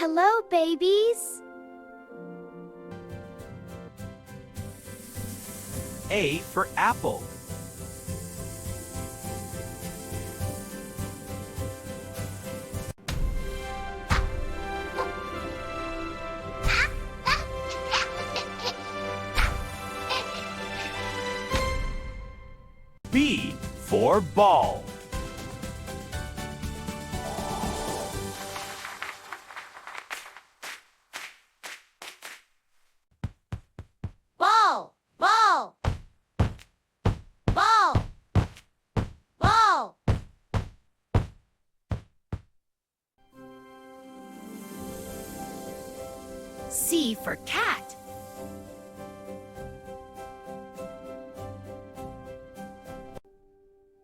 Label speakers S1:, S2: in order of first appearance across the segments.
S1: Hello, babies.
S2: A for apple. B for ball.
S1: Ball, ball, ball, ball. C for cat.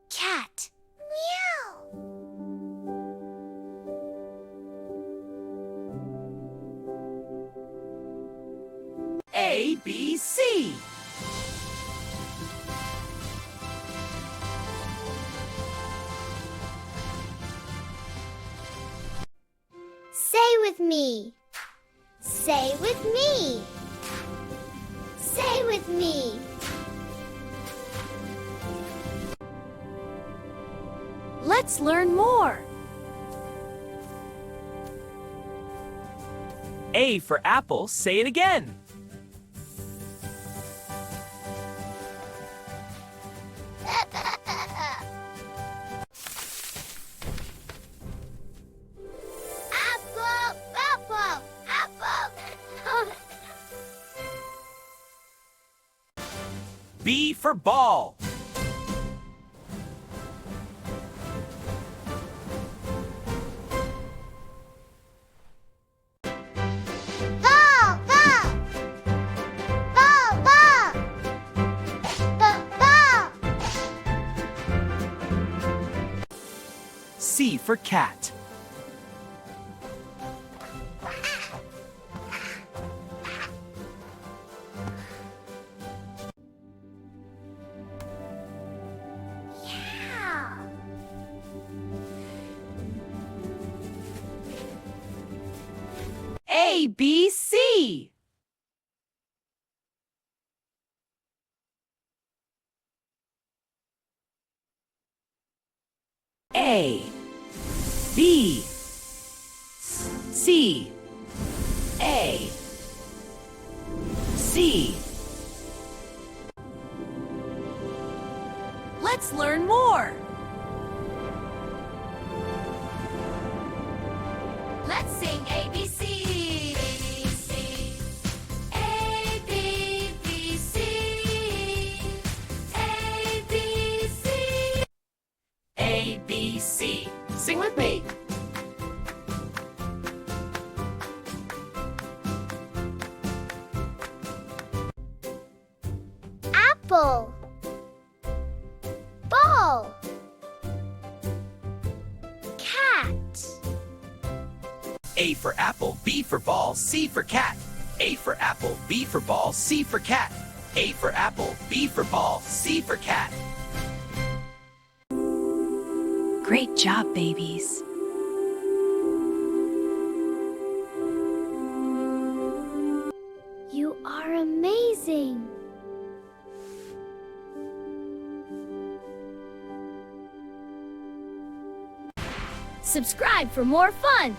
S1: Cat. Meow.
S2: A, B, C.
S1: Say with me. Say with me. Say with me. Let's learn more.
S2: A for apple. Say it again.
S1: Apple, apple, apple.
S2: B for ball.
S1: Ball, ball. Ball, ball. Ball.
S2: C for cat.
S1: Yeah.
S2: A, B, C. A, B, C. A, C.
S1: Let's learn more. Let's sing ABC. A, B, B, C. A, B, C.
S2: A, B, C. Sing with me.
S1: Apple. Ball. Cat.
S2: A for apple, B for ball, C for cat. A for apple, B for ball, C for cat. A for apple, B for ball, C for cat.
S3: Great job, babies.
S1: You are amazing. Subscribe for more fun.